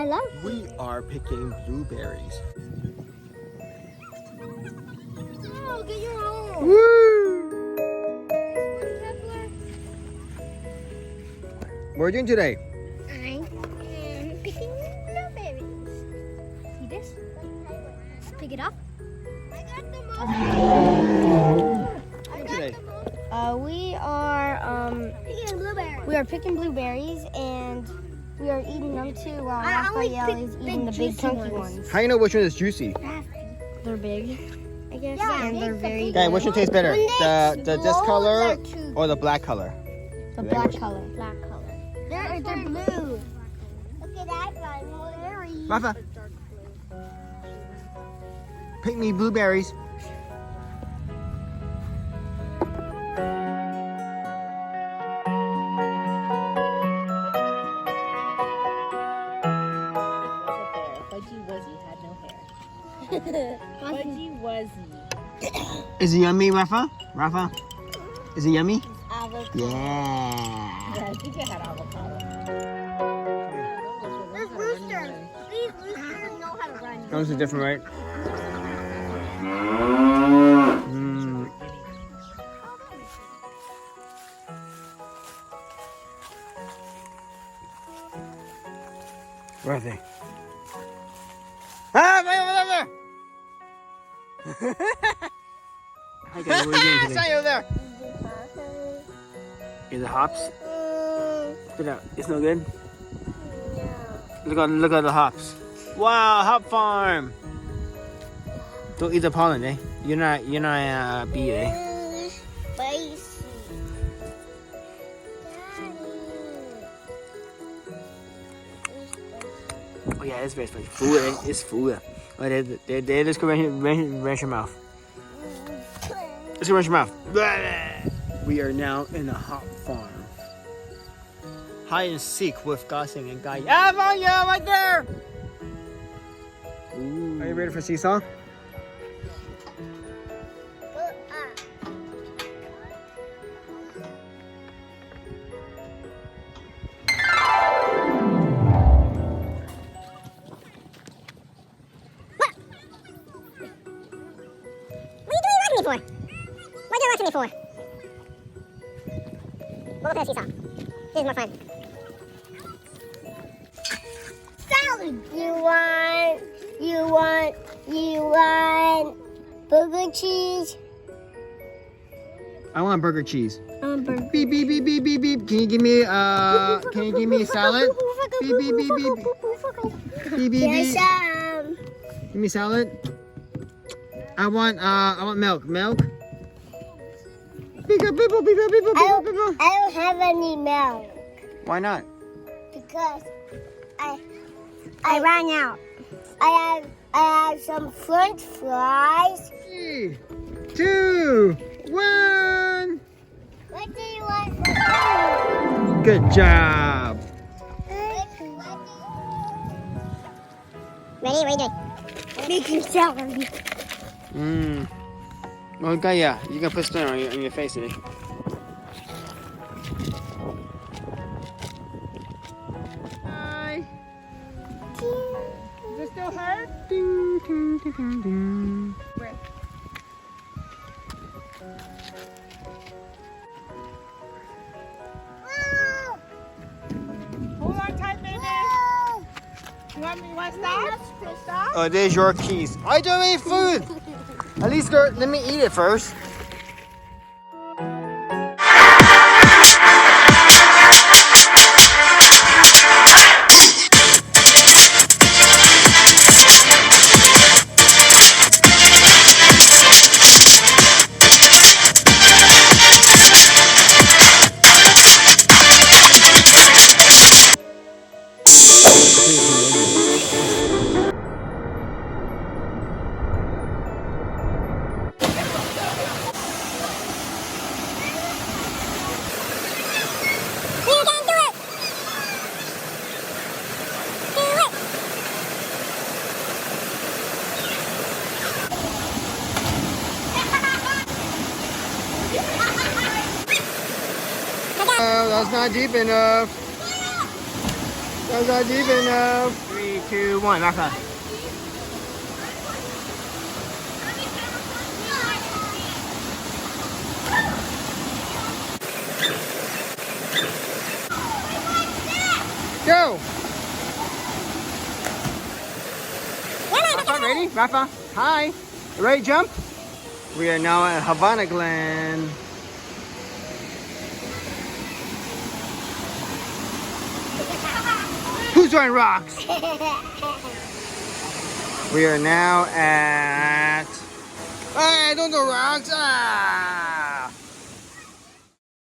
I love. We are picking blueberries. Oh, get your own. Woo! What are you doing today? I'm picking blueberries. See this? Pick it up. I got the most. Today. We are picking blueberries. We are picking blueberries and we are eating them too while Raphael is eating the big chunky ones. How do you know which one is juicy? They're big, I guess, Yeah, and they're very Okay, good. which one tastes better? The this color too or the black color? The black color. Black color. They're blue. Look at that one. Blueberries. Rafa, pick me blueberries. Fudgy Wuzzy had no hair. Fudgy Wuzzy. Is it yummy, Rafa? Rafa? Is it yummy? Avocado. Yeah. Yeah, I think it had avocado. There's roosters. These roosters know how to run. Those are different, right? Where are they? Ah, right over there! Hi guys, what are you doing today? Over there! Is it hops? Spit out. It's no good? Look at the hops. Wow, hop farm! Don't eat the pollen, eh? You're not a bee, eh? Spicy. Oh yeah, it's very spicy. Food, eh? It's food. Oh, let's go rinse your mouth. Let's go rinse your mouth. We are now in a hop farm. Hide and seek with Gossing and Guy. I found you right there! Ooh. Are you ready for seesaw? For? What are you watching me for? We'll go for the seesaw. This is more fun. Salad! You want burger cheese? I want burger cheese. Burger. Beep beep beep beep beep beep. Can you give me a salad? Beep beep beep beep. Beep beep beep. Give me salad. I want milk. Milk. Beep beep beep beep beep beep beep. I don't have any milk Why not? because I ran out. I have some French fries. 3, 2, 1. What do you want for food? Good job. Ready? What are you doing? Making salad. Okay, yeah. You can put stone on your face, eh? Hi. Does it still hurt? Ding, ding, ding, ding, ding. Hold on tight, baby. You want to stop? Oh, there's your keys. I don't eat food. At least let me eat it first. Oh, that's not deep enough. That's not deep enough. 3, 2, 1, Rafa. Go! Rafa, ready? Rafa, hi. Ready to jump? We are now at Havana Glen. Who's throwing rocks? We are now at... Hey, don't throw rocks! Ah!